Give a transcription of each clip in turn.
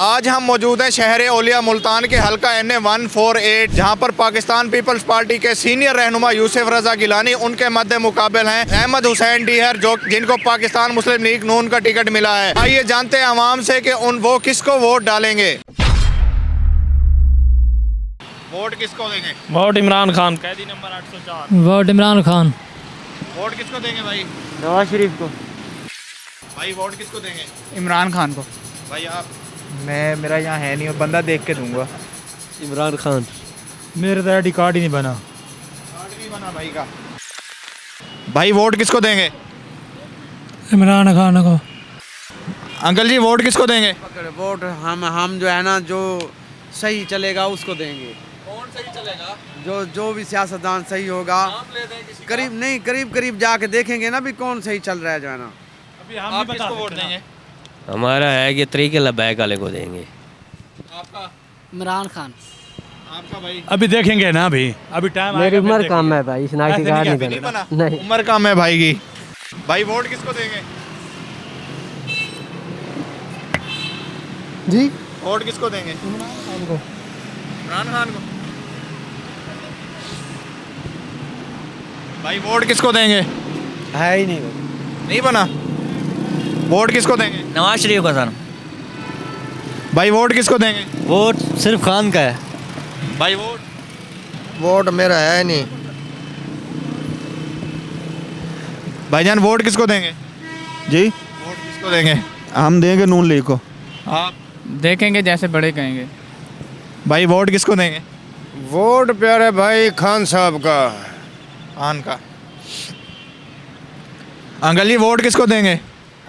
आज हम मौजूद हैं शहर ओलिया मुल्तान के हल्का NA-148, जहां पर पाकिस्तान पीपल्स पार्टी के सीनियर रहनुमा यूसुफ रजा गिलानी उनके मद्दे मुकाबल हैं अहमद हुसैन डीहर, जो जिनको पाकिस्तान मुस्लिम लीग नून का टिकट मिला है। आइए जानते हैं अवाम से कि वो किसको वोट डालेंगे। वोट किसको देंगे? वोट इमरान खान, कैदी number 804। Vote Imran Khan. Vote किसको देंगे भाई? नवाज शरीफ को। भाई वोट किसको देंगे? इमरान खान को। भाई आप? मेरा यहाँ है नहीं, बंदा देख के दूंगा। इमरान खान। मेरा तो आईडी कार्ड ही नहीं बना। कार्ड नहीं बना भाई का। भाई वोट किसको देंगे? इमरान खान को। अंकल जी वोट किसको देंगे? वोट हम जो है ना, जो सही चलेगा उसको देंगे। कौन सही चलेगा? जो भी सियासतदान सही होगा। करीब जाके देखेंगे ना भी कौन सही चल रहा है जो है ना। अभी हम आप किसको वोट देंगे? हमारा है कि तरीके लबैक वाले को देंगे। आपका? इमरान खान। आपका भाई? अभी देखेंगे ना, अभी टाइम मेरी उम्र कम है भाई, शनाख्ती कार्ड नहीं नहीं बना? बना। नहीं। उम्र कम है भाई की। भाई वोट किसको देंगे? जी वोट किसको देंगे? इमरान खान को। भाई वोट किसको देंगे? है ही नहीं। नहीं बना। वोट किसको देंगे? नवाज शरीफ का सर। भाई वोट किसको देंगे? वोट सिर्फ खान का है। भाई वोट? वोट मेरा है नहीं। भाईजान वोट किसको देंगे? जी वोट किसको देंगे? हम देंगे नून लीग को। आप? देखेंगे जैसे बड़े कहेंगे। भाई वोट किसको देंगे? वोट प्यारे भाई खान साहब का। खान का। अंकल जी वोट किसको देंगे?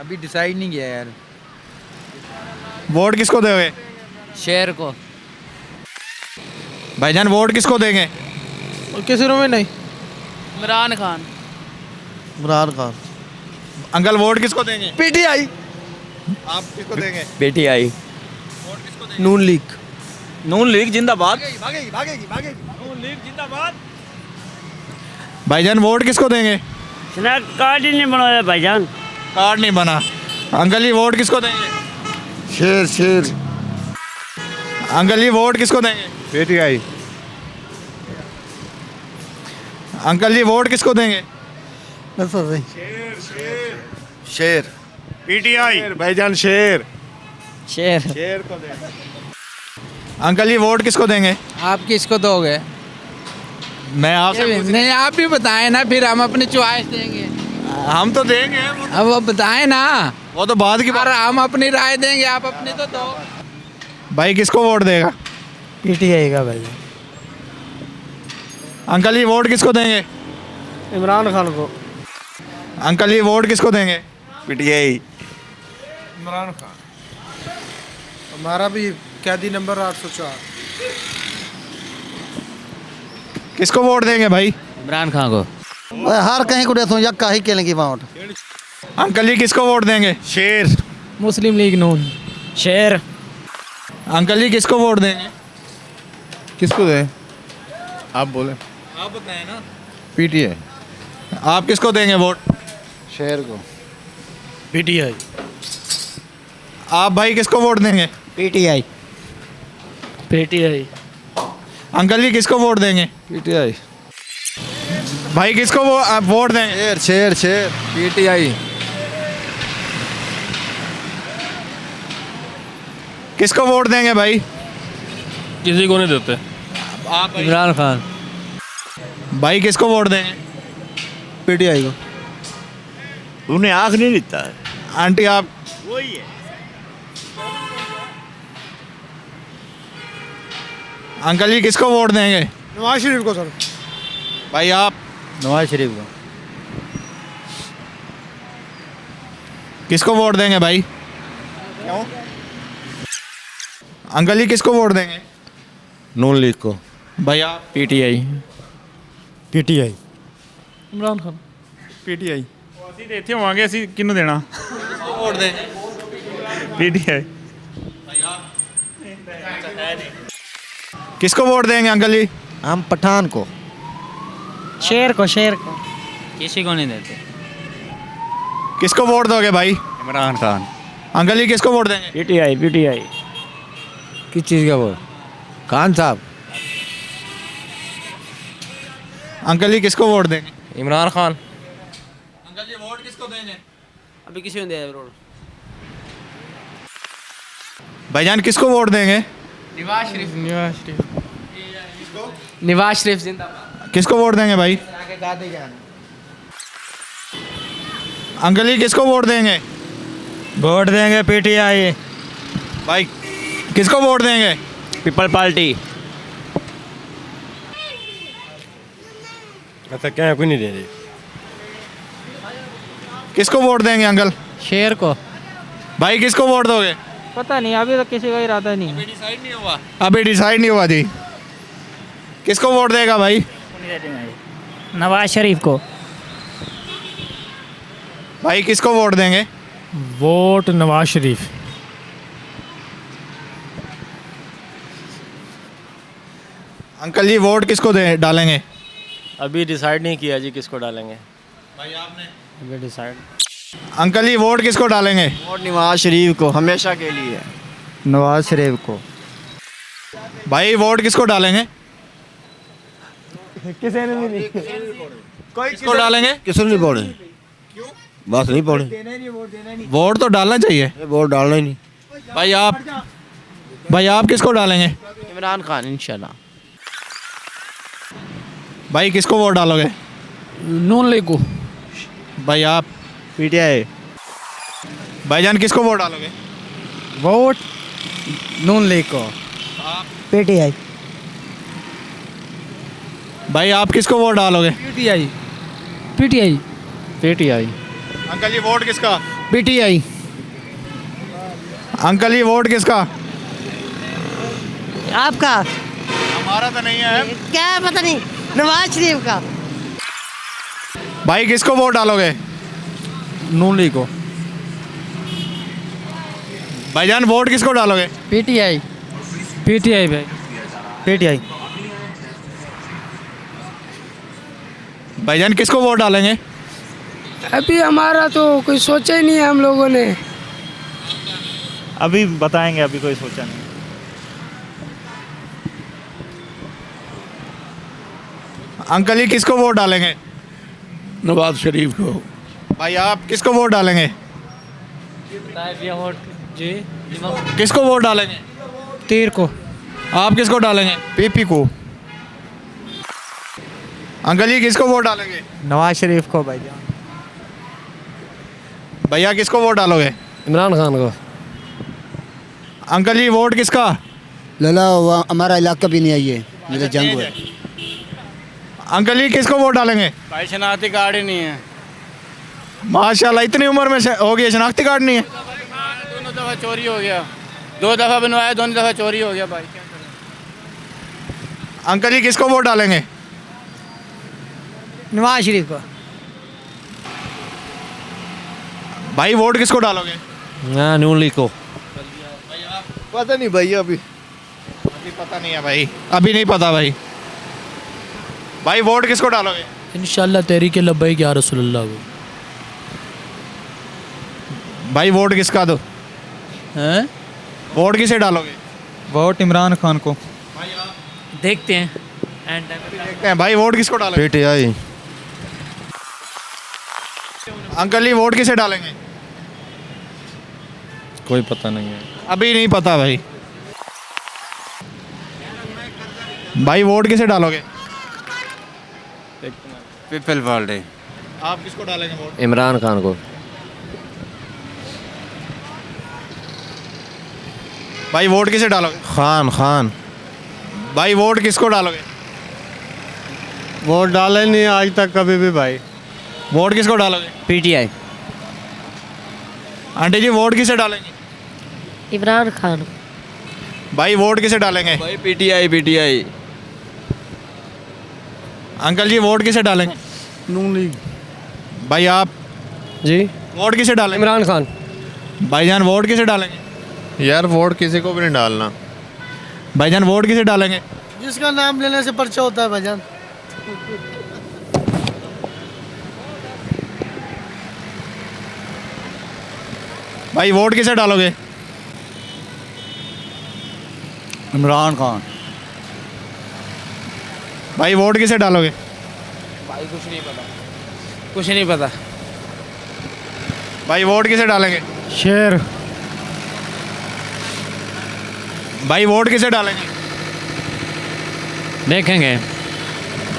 अभी डिसाइड नहीं किया यार। वोट किसको दोगे? शेर को। भाईजान वोट किसको देंगे? किसी रूम में नहीं। इमरान खान। इमरान खान। अंकल वोट किसको देंगे? पीटीआई। आप किसको देंगे? बेटी आई। वोट किसको देंगे? नून लीग। नून लीग जिंदाबाद। नून लीग जिंदाबाद। भाईजान वोट किसको देंगे? कार्ड ही नहीं बनाया भाईजान। कार्ड नहीं बना। अंकल जी वोट किसको देंगे? शेर। अंकल जी वोट किसको देंगे? पीटीआई। अंकल जी वोट किसको देंगे? शेर। पीटीआई। भाईजान शेर। शेर। अंकल जी वोट किसको देंगे? आप किसको दोगे? मैं आपसे नहीं, आप भी बताएं ना, फिर हम अपनी चॉइस देंगे। हम तो देंगे। अब वो बताएं ना। वो तो बाद की बात। और हम अपनी राय देंगे, आप अपनी तो दो। भाई किसको वोट देगा? पीटीआई का भाई। अंकल जी वोट किसको देंगे? इमरान खान को। अंकल जी वोट किसको देंगे? पीटीआई। इमरान खान। हमारा भी कैदी नंबर 804। किसको वोट देंगे भाई? इमरान खान को। हर कहीं को देता हूँ, यक्का ही खेलेंगे वोट। अंकल जी किसको वोट देंगे? शेर। मुस्लिम लीग नून। शेर। अंकल जी किसको वोट देंगे? किसको दे? आप बोले। आप बताएं ना। पीटीआई। आप किसको देंगे वोट? शेर को। पीटीआई। आप भाई किसको वोट देंगे? पीटीआई। पीटीआई। अंकल जी किसको वोट देंगे? पीटीआई। भाई किसको वोट देंगे? शेर। पीटीआई। किसको वोट देंगे भाई? किसी को नहीं देते। आप इमरान खान। भाई किसको वोट देंगे? पीटीआई को। उन्हें आँख नहीं दिखता है। आंटी आप? वही है। अंकल जी किसको वोट देंगे? नवाज शरीफ को सर। भाई आप? नवाज शरीफ को। किसको वोट देंगे भाई? क्यों? अंकल जी किसको वोट देंगे? नून लीग को। भाई आप? PTI. PTI. Imran Khan. PTI. ਅਸੀਂ ਤੇ ਇੱਥੇ ਹੋਵਾਂਗੇ, ਅਸੀਂ ਕਿਹਨੂੰ ਦੇਣਾ? किसको वोट देंगे? पीटीआई। किसको वोट देंगे अंकल जी? हम पठान को। शेर को। किसी को नहीं देते। किसको वोट दोगे भाई? इमरान खान। अंकल जी किसको वोट देंगे? पीटीआई। किस चीज़ का वोट? खान साहब। अंकल जी किसको वोट देंगे? इमरान खान। अंकल जी वोट किसको देंगे? अभी किसी ने दिया रोड भाईजान किसको वोट देंगे? नवाज शरीफ नवाज शरीफ जिंदाबाद किसको वोट देंगे भाई? अंकल जी किसको वोट देंगे? वोट देंगे पीटीआई। भाई किसको वोट देंगे? People party. अच्छा क्या कोई नहीं दे रही। किसको वोट देंगे अंकल? शेर को भाई किसको वोट दोगे? पता नहीं अभी तो किसी का इरादा नहीं है अभी डिसाइड नहीं हुआ जी। किसको वोट देगा भाई? नवाज शरीफ को भाई किसको वोट देंगे? वोट नवाज शरीफ। अंकल जी वोट किसको दे डालेंगे? अभी डिसाइड नहीं किया जी किसको डालेंगे। भाई आपने? अभी डिसाइड। अंकल जी वोट किसको डालेंगे? वोट नवाज शरीफ को हमेशा के लिए। नवाज शरीफ को। भाई वोट किसको डालेंगे? किसको डालेंगे? किसी नहीं बोले। बस नहीं बोले। वोट तो डालना चाहिए। वोट डालना ही नहीं। भाई आप किसको डालेंगे? इमरान खान इंशाल्लाह। भाई किसको वोट डालोगे? नून लीग को भाई आप? पीटीआई। भाईजान किसको वोट डालोगे? वोट नून लीग को। पीटीआई भाई आप किसको वोट डालोगे? PTI PTI PTI. अंकल जी वोट किसका? पीटीआई अंकल जी वोट किसका? आपका हमारा तो नहीं है। क्या है पता नहीं नवाज शरीफ का। भाई किसको वोट डालोगे? नून लीग को। भाईजान वोट किसको डालोगे? पीटीआई पीटीआई भाई पीटीआई। भाईजान किसको वोट डालेंगे? अभी हमारा तो कोई सोचा ही नहीं है हम लोगों ने। अभी बताएंगे, अभी कोई सोचा नहीं। अंकल जी किसको वोट डालेंगे? नवाज शरीफ को। भाई आप किसको वोट डालेंगे? जी किसको वोट डालेंगे? तीर को। आप किसको डालेंगे? पीपी को। अंकल जी किसको वोट डालेंगे? नवाज शरीफ को भाईजान। भैया किसको वोट डालोगे? इमरान खान को। अंकल जी वोट किसका? लला हमारा इलाका भी नहीं आई है। मेरा जंग हुआ है। अंकल जी किसको वोट डालेंगे? भाई शनाख्ती कार्ड ही नहीं है। माशाल्लाह इतनी उम्र में हो गई शनाख्ती कार्ड नहीं है। दोनों दफ़ा चोरी हो गया। 2 दफ़ा बनवाया, दोनों दफ़ा चोरी हो गया भाई। अंकल जी किसको वोट डालेंगे? नवाज शरीफ को। भाई वोट किसको डालोगे? हाँ नून लीग को। पता नहीं भैया अभी पता नहीं है भाई, अभी नहीं पता भाई। भाई वोट किसको डालोगे? इंशाल्लाह तहरीक लब्बैक या रसूलुल्लाह को। भाई वोट किसका दो? हैं? वोट किसे डालोगे? वोट इमरान खान को। देखते हैं देखते हैं भाई वोट किसको डालोगे? पीटीआई। अंकल जी वोट किसे डालेंगे? कोई पता नहीं है। अभी नहीं पता भाई। भाई वोट किसे डालोगे? People party. आप किसको डालेंगे वोट? इमरान खान को। भाई वोट किसे डालोगे? खान खान। भाई वोट किसको डालोगे? वोट डाले नहीं आज तक कभी भी भाई। वोट किसको डालोगे? पीटीआई। आंटी जी वोट किसे डालेंगे? इमरान खान। भाई वोट किसे डालेंगे? भाई पीटीआई पीटीआई। अंकल जी वोट किसे डालेंगे? नून लीग। भाई आप? जी वोट किसे डालेंगे? इमरान खान। भाईजान वोट किसे डालेंगे? यार वोट किसी को भी नहीं डालना। भाईजान वोट किसे डालेंगे? जिसका नाम लेने से पर्चा होता है भाईजान। भाई वोट किसे डालोगे? इमरान खान। भाई वोट किसे डालोगे? कुछ नहीं पता। भाई वोट किसे डालेंगे? शेर। भाई वोट किसे डालेंगे? देखेंगे।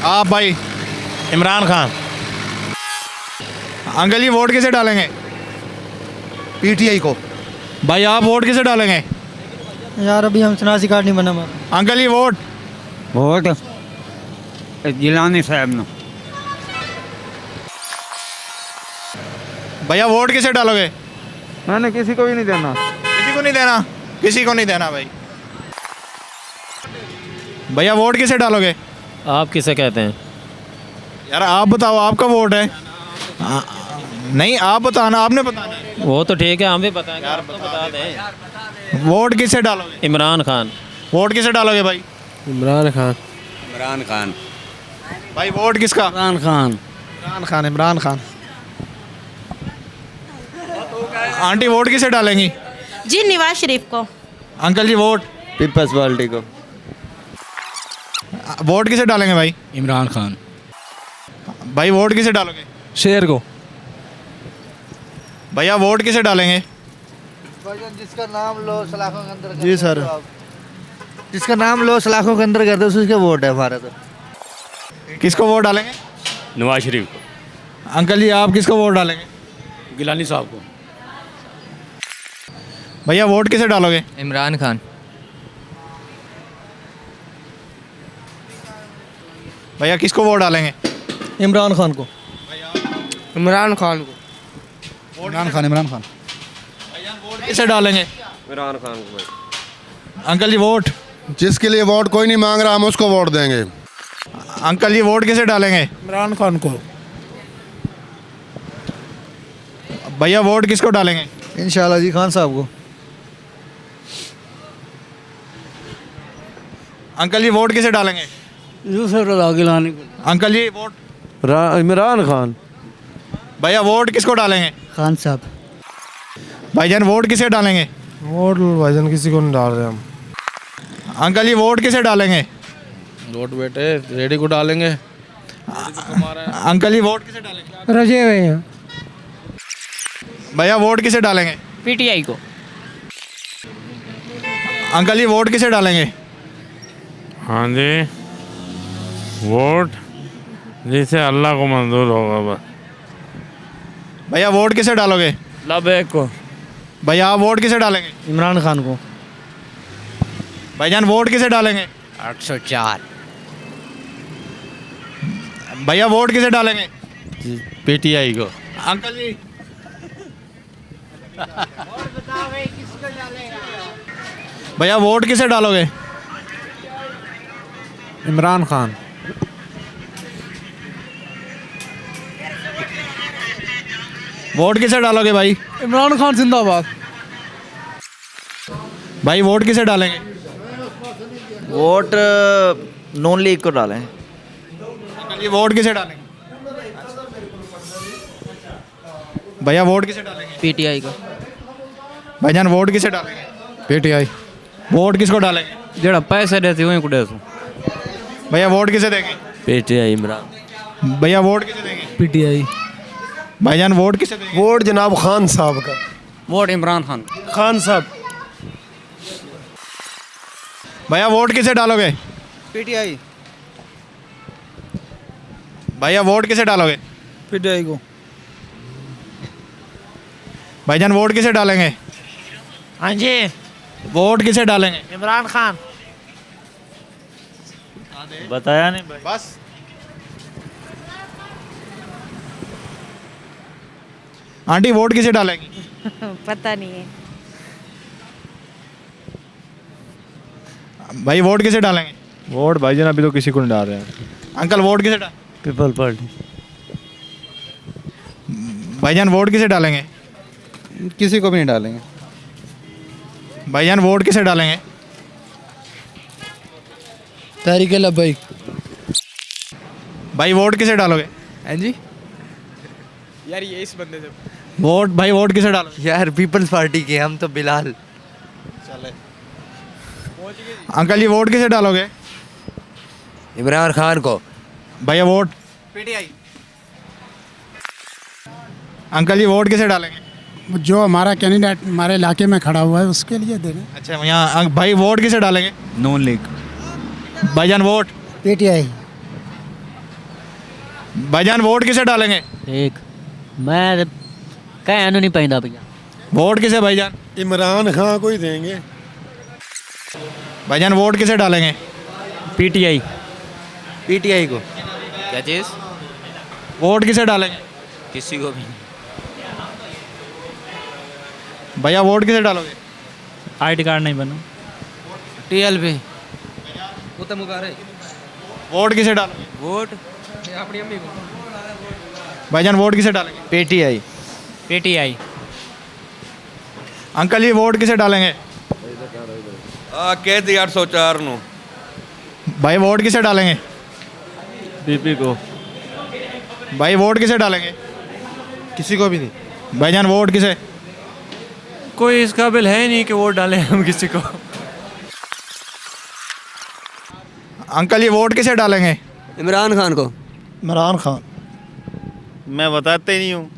आप भाई? इमरान खान। अंकल जी वोट किसे डालेंगे? पीटीआई को। भाई आप वोट किसे डालेंगे? यार अभी हम शनासी कार्ड नहीं बना हमारा। अंकल जी वोट? वोट गिलानी साहब ने। भैया वोट किसे डालोगे? मैंने किसी को भी नहीं देना। किसी को नहीं देना? किसी को नहीं देना भाई। भैया वोट किसे डालोगे? आप किसे कहते हैं? यार आप बताओ, आपका वोट है। नहीं आप बताना, आपने बताना है। वो तो ठीक है, हम भी बताएंगे। आप तो बता दें। वोट किसे डालोगे? इमरान खान। वोट किसे डालोगे भाई? इमरान खान। इमरान खान। भाई वोट किसका? इमरान खान। इमरान खान। इमरान खान। आंटी वोट किसे डालेंगी? जी नवाज शरीफ को। अंकल जी वोट? पीपल्स पार्टी को। वोट किसे डालेंगे भाई? इमरान खान। भाई वोट किसे डालोगे? शेर को। भैया वोट किसे डालेंगे? जिसका नाम लो सलाखों के अंदर। जी सर। जिसका नाम लो सलाखों के अंदर कर दो, उसके वोट है हमारा तो। किसको वोट डालेंगे? नवाज शरीफ को। अंकल जी आप किसको वोट डालेंगे? गिलानी साहब को। भैया वोट किसे डालोगे? इमरान खान। भैया किसको वोट डालेंगे? इमरान खान को। इमरान खान को। इमरान खान। इमरान खान। किसे डालेंगे? इमरान खान को। अंकल जी वोट? जिसके लिए वोट कोई नहीं मांग रहा, हम उसको वोट देंगे। अंकल जी वोट किसे डालेंगे? इमरान खान को। भैया वोट किसको डालेंगे? इंशाल्लाह जी खान साहब को। अंकल जी वोट किसे डालेंगे? यूसुफ रजा गिलानी को। अंकल जी वोट? इमरान खान। भैया वोट किसको डालेंगे? खान साहब। भाईजान वोट किसे डालेंगे? वोट भाईजान किसी को नहीं डाल रहे हम। अंकल जी वोट किसे डालेंगे? वोट बेटे रेडी को डालेंगे। अंकल जी वोट किसे डालेंगे? रजे हुए हैं। भैया वोट किसे डालेंगे? पीटीआई को। अंकल जी वोट किसे डालेंगे? हाँ जी, वोट जिसे अल्लाह को मंजूर होगा बस। भैया वोट किसे डालोगे? लबैक को। भैया आप वोट किसे डालेंगे? इमरान खान को। भाईजान वोट किसे डालेंगे? 804। भैया वोट किसे डालेंगे? पीटीआई को। अंकल जी भैया वोट किसे डालोगे? इमरान खान। वोट किसे डालोगे भाई? इमरान खान जिंदाबाद। भाई वोट किसे डालेंगे? वोट नॉन लीग को डालें। अंकल जी वोट किसे डालेंगे? भैया वोट किसे डालेंगे? पीटीआई को। भाईजान वोट किसे डालेंगे? पीटीआई। वोट किसको डालेंगे? जेड़ा पैसे देते वहीं को दे दूं। भैया वोट किसे देंगे? पीटीआई इमरान। भैया वोट किसे देंगे? पीटीआई। भाईजान वोट किसे देंगे? वोट जनाब खान साहब का। वोट इमरान खान। खान साहब। भैया वोट किसे डालोगे? पीटीआई। भैया वोट किसे डालोगे? पीटीआई को। भाईजान वोट किसे डालेंगे? हाँ जी वोट किसे डालेंगे? इमरान खान। बताया नहीं भाई। बस आंटी वोट किसे डालेंगी? पता नहीं है। भाई वोट किसे डालेंगे? वोट भाईजान अभी तो किसी को नहीं डाल रहे हैं। अंकल वोट किसे डाल? People party. भाईजान वोट किसे डालेंगे? किसी को भी नहीं डालेंगे। भाईजान वोट किसे डालेंगे? तहरीक लब्बैक। भाई वोट किसे डालोगे? हैं जी यार ये इस बंदे से। वोट भाई वोट किसे डालोगे? यार पीपल्स पार्टी के हम तो बिलाल। अंकल जी वोट किसे डालोगे? इमरान खान को। भैया वोट? पीटीआई। अंकल जी वोट किसे डालेंगे? जो हमारा कैंडिडेट हमारे इलाके में खड़ा हुआ है उसके लिए देना। अच्छा यहाँ भाई वोट किसे डालेंगे? नून लीग। भाईजान वोट? पीटीआई। भाईजान वोट किसे डालेंगे? ठीक मैं कहना नहीं पैदा भैया। वोट किसे भाईजान? इमरान खान को ही देंगे। भाईजान वोट किसे डालेंगे? पीटीआई। पीटीआई को। क्या चीज़? वोट किसे डालेंगे? किसी को भी। भैया वोट किसे डालोगे? आईडी कार्ड नहीं बना। टीएलपी। वोट किसे डालोगे? वोट भाईजान वोट किसे डालेंगे? पीटीआई। पीटीआई। अंकल जी वोट किसे डालेंगे? कैदी 804 नो। भाई वोट किसे डालेंगे? बीपी को। भाई वोट किसे डालेंगे? किसी को भी नहीं। भाईजान वोट किसे? कोई इस काबिल है ही नहीं कि वोट डालें हम किसी को। अंकल जी वोट किसे डालेंगे? इमरान खान को। इमरान खान। मैं बताते नहीं हूँ।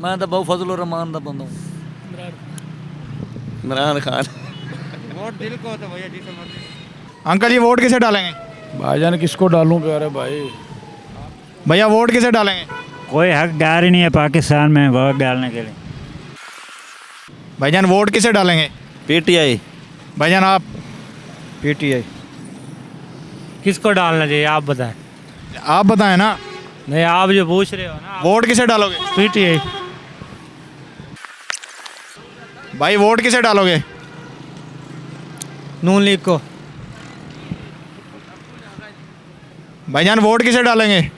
मैं तो बहुत फजल रहमान दा बंदा हूं। इमरान खान। वोट दिल को होता भैया जिसे मर्जी। अंकल जी वोट किसे डालेंगे? भाईजान किसको डालूं प्यारे भाई? भैया वोट किसे डालेंगे? कोई हकदार ही नहीं है पाकिस्तान में वोट डालने के लिए। भाईजान वोट किसे डालेंगे? पीटीआई। भाईजान आप? पीटीआई। किसको डालना चाहिए आप बताएं। आप बताएं ना। नहीं आप जो पूछ रहे हो ना। वोट किसे डालोगे? पीटीआई। भाई वोट किसे डालोगे? नून लीग को। भाईजान वोट किसे डालेंगे?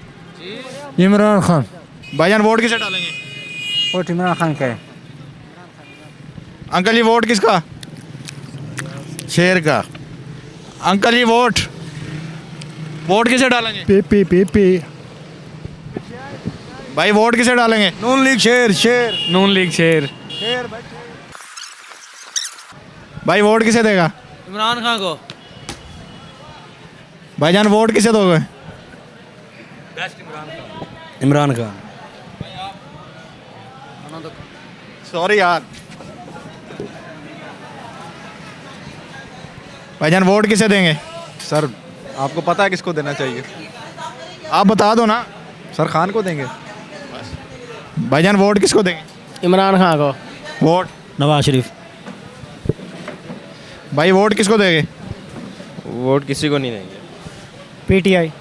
इमरान खान। भाईजान वोट किसे डालेंगे? वोट इमरान खान का है। अंकल जी वोट किसका? शेर का। अंकल जी वोट किसे डालेंगे? पीपी। भाई वोट किसे डालेंगे? नून लीग शेर। नून लीग शेर। भाई वोट किसे देगा? इमरान खान को। भाईजान वोट किसे दोगे? इमरान खान। सॉरी यार। भाईजान वोट किसे देंगे? सर आपको पता है किसको देना चाहिए? आप बता दो ना। सर खान को देंगे। भाईजान वोट किसको देंगे? इमरान खान को। वोट? नवाज शरीफ। भाई वोट किसको देंगे? वोट किसी को नहीं देंगे। पीटीआई।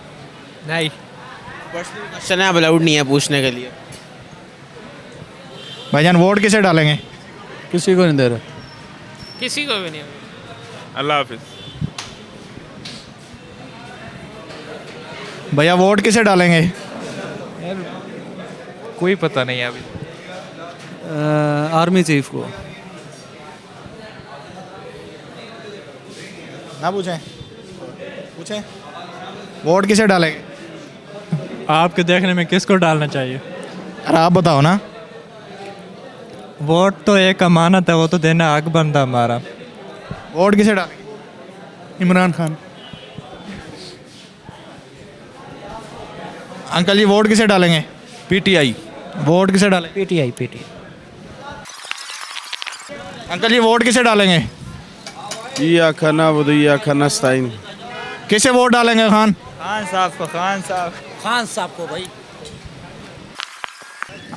नहीं क्वेश्चन है अलाउड नहीं है पूछने के लिए। भाईजान वोट किसे डालेंगे? किसी को नहीं दे रहे। किसी को भी नहीं। अल्लाह हाफिज। भैया वोट किसे डालेंगे? कोई पता नहीं है अभी। आर्मी चीफ को। ना पूछें? वोट किसे डालेंगे? आपके देखने में किसको डालना चाहिए? अरे आप बताओ ना। वोट तो एक अमानत है, वो तो देना हक बनता हमारा। वोट किसे डालेंगे? इमरान खान। अंकल जी वोट किसे डालेंगे? पीटीआई। वोट किसे डालेंगे? पीटीआई। अंकल जी वोट किसे डालेंगे? या खाना वदिया खाना स्ताइन। किसे वोट डालेंगे? खान साहब को। खान साहब को भाई।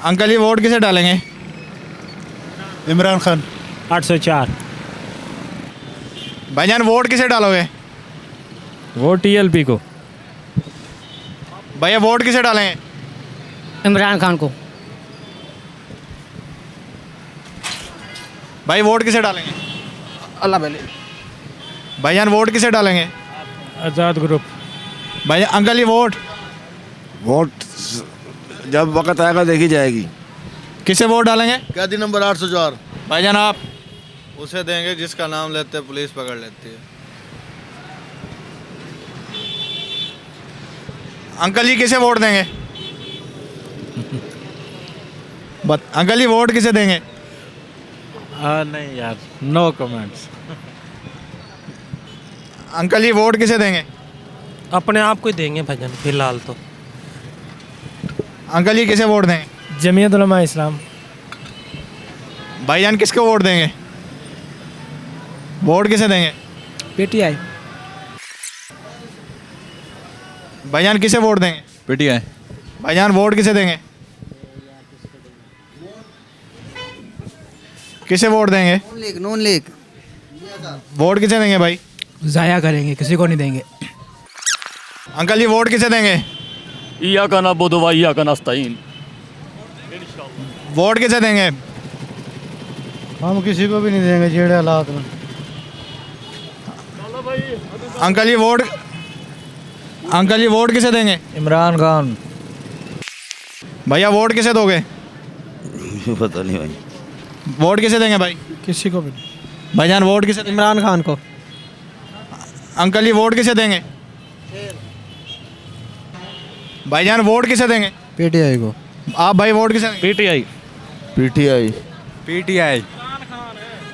अंकल जी वोट किसे डालेंगे? इमरान खान। 804। भाईजान वोट किसे डालोगे? वोट टीएलपी को। भैया वोट किसे डालेंगे? इमरान खान को। भाई वोट किसे डालेंगे? अल्लाह भले। भाईजान वोट किसे डालेंगे? आज़ाद ग्रुप। भाई अंकल जी वोट जब वक्त आएगा देखी जाएगी। किसे वोट डालेंगे? कैदी नंबर 804। भाईजान आप? उसे देंगे जिसका नाम लेते पुलिस पकड़ लेती है। अंकल जी किसे वोट देंगे? अंकल जी वोट किसे देंगे? नहीं यार, नो कमेंट्स। अंकल जी वोट किसे देंगे? अपने आप को ही देंगे भजन फिलहाल तो। अंकल जी किसे वोट देंगे? जमीयत उलमा इस्लाम। भाईजान किसको वोट देंगे? वोट किसे देंगे? पीटीआई। भाईजान किसे वोट देंगे? पीटीआई। भाईजान वोट किसे देंगे? किसे वोट देंगे? नून लीग वोट किसे देंगे भाई? जाया करेंगे, किसी को नहीं देंगे। अंकल जी वोट किसे देंगे? इय्याका नअबुदु व इय्याका नस्तईन। वोट किसे देंगे? हम किसी को भी नहीं देंगे जेड़े हालात में। अंकल जी वोट किसे देंगे? इमरान खान। भैया वोट किसे दोगे? पता नहीं भाई। वोट किसे देंगे भाई? किसी को भी। भाईजान वोट किसे देंगे? इमरान खान को। अंकल जी वोट किसे देंगे? भाईजान वोट किसे देंगे? पीटीआई को। आप भाई वोट किसे देंगे? पीटीआई। पीटीआई। पीटीआई।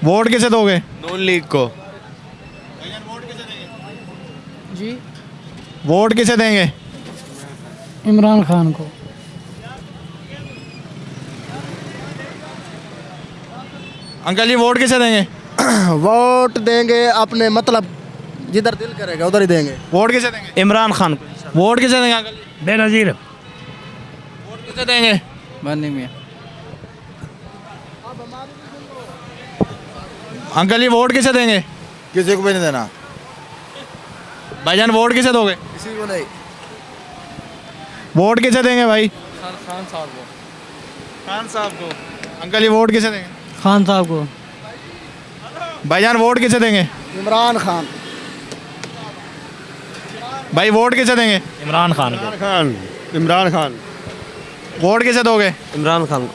वोट किसे दोगे? नून लीग को। जी वोट किसे देंगे? इमरान खान को। अंकल जी वोट किसे देंगे? वोट देंगे अपने मतलब जिधर दिल करेगा उधर ही देंगे। वोट किसे देंगे? इमरान खान को। वोट किसे देंगे अंकल जी? बेनजीर। वोट किसे देंगे? बनी मियाँ। अंकल जी वोट किसे देंगे? किसी को भी नहीं देना। भाईजान वोट किसे दोगे? किसी को नहीं। वोट किसे देंगे भाई? खान साहब को। अंकल जी वोट किसे देंगे? खान साहब को। भाईजान वोट किसे देंगे? इमरान खान। भाई वोट किसे देंगे? इमरान खान को। इमरान खान। वोट किसे दोगे? इमरान खान को।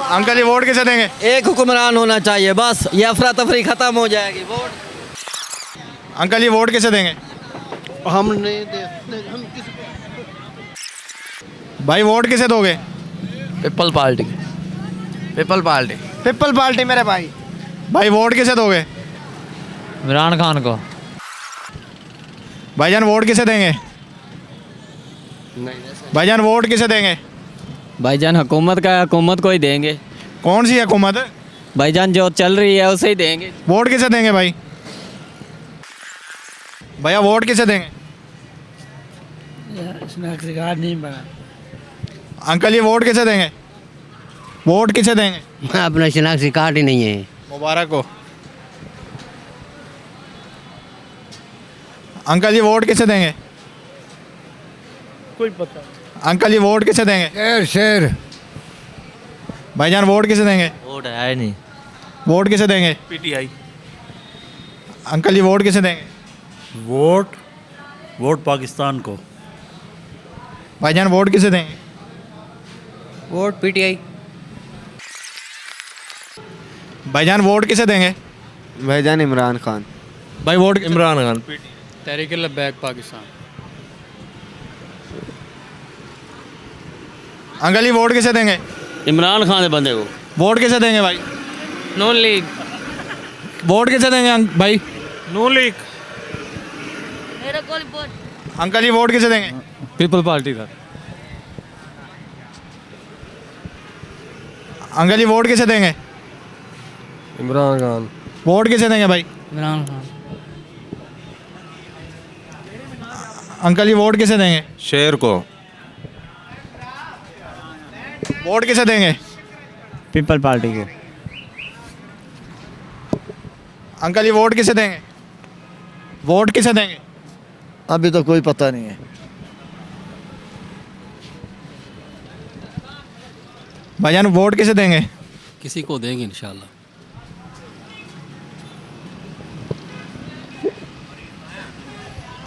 अंकल जी वोट किसे देंगे? एक हुक्मरान होना चाहिए बस, ये अफरा तफरी खत्म हो जाएगी। वोट अंकल जी वोट किसे देंगे? हम नहीं दे हम किसी भाई वोट किसे दोगे? People party. People party. People party मेरे भाई। भाई वोट किसे दोगे? इमरान खान को। भाईजान वोट किसे देंगे? भाईजान वोट किसे देंगे? भाईजान हुकूमत का हुकूमत को ही देंगे। कौन सी हुकूमत? भाईजान जो चल रही है उसे ही देंगे। वोट किसे देंगे भाई? भैया वोट किसे देंगे? नहीं बना। अंकल जी वोट किसे देंगे? वोट किसे देंगे? अपना शनाख्ती कार्ड ही नहीं है। मुबारक हो। अंकल जी वोट किसे देंगे? कोई पता। अंकल जी वोट किसे देंगे? शेर। भाईजान वोट किसे देंगे? वोट है नहीं। वोट किसे देंगे? पीटीआई। अंकल जी वोट किसे देंगे? वोट पाकिस्तान को। भाईजान वोट किसे देंगे? Vote PTI. भाईजान वोट किसे देंगे? भाईजान इमरान खान। भाई वोट इमरान खान। तहरीक लब्बैक पाकिस्तान। अंकल जी वोट किसे देंगे? इमरान खान के बंदे को। वोट किसे देंगे भाई? नून लीग। वोट किसे देंगे भाई? नून लीग। अंकल जी वोट किसे देंगे? पीपल पार्टी का। अंकल जी वोट किसे देंगे? इमरान खान। वोट किसे देंगे भाई? इमरान खान। अंकल जी वोट किसे देंगे? शेर को। वोट किसे देंगे? पीपल पार्टी के। अंकल जी वोट किसे देंगे? वोट किसे देंगे? अभी तो कोई पता नहीं है। भाईजान वोट किसे देंगे? किसी को देंगे इंशाल्लाह।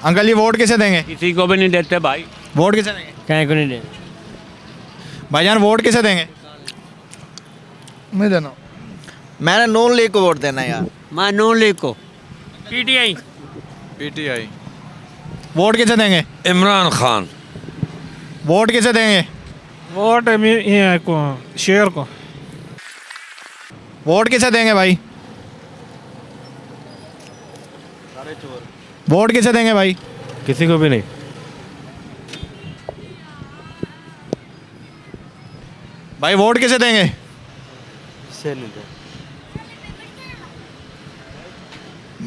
अंकल जी वोट किसे देंगे? किसी को भी नहीं देते भाई। वोट किसे देंगे? कहीं को नहीं दे। भाईजान वोट किसे देंगे? नहीं देना। मैंने नून लीग को वोट देना यार। मैं नून लीग को। पीटीआई। पीटीआई। वोट किसे देंगे? इमरान खान। वोट किसे देंगे? वोट को शेर को। वोट किसे देंगे भाई? वोट किसे देंगे भाई? किसी को भी नहीं। भाई वोट किसे देंगे?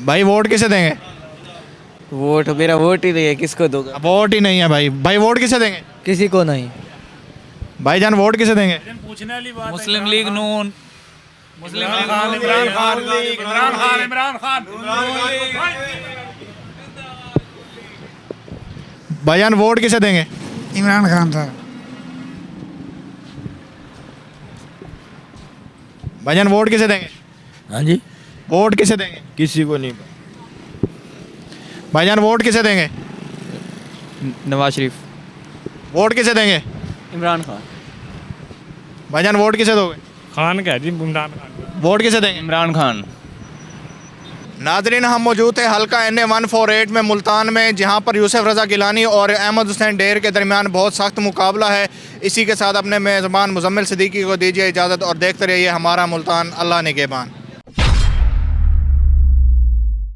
भाई वोट किसे देंगे? वोट मेरा वोट ही नहीं है, किसको दूंगा? वोट ही नहीं है भाई। भाई वोट किसे देंगे? किसी को नहीं। भाईजान वोट किसे देंगे? मुस्लिम लीग नून, मुस्लिम लीग नून, इमरान खान। भाईजान वोट किसे देंगे? इमरान खान साहब। भाईजान वोट किसे देंगे? हाँ जी, वोट किसे देंगे? किसी को नहीं। भाईजान वोट किसे देंगे? नवाज शरीफ। वोट किसे देंगे? इमरान खान। भाईजान वोट किसे दोगे? खान का जी, इमरान खान। वोट किसे देंगे? इमरान खान। नाजरीन, हम मौजूद थे हल्का NA 148 में मुल्तान में, जहां पर यूसुफ रज़ा गिलानी और अहमद हुसैन डेर के दरमियान बहुत सख्त मुकाबला है। इसी के साथ अपने मेज़बान मुज़म्मिल सिद्दीकी को दीजिए इजाज़त और देखते रहिए हमारा मुल्तान। अल्लाह निगहबान।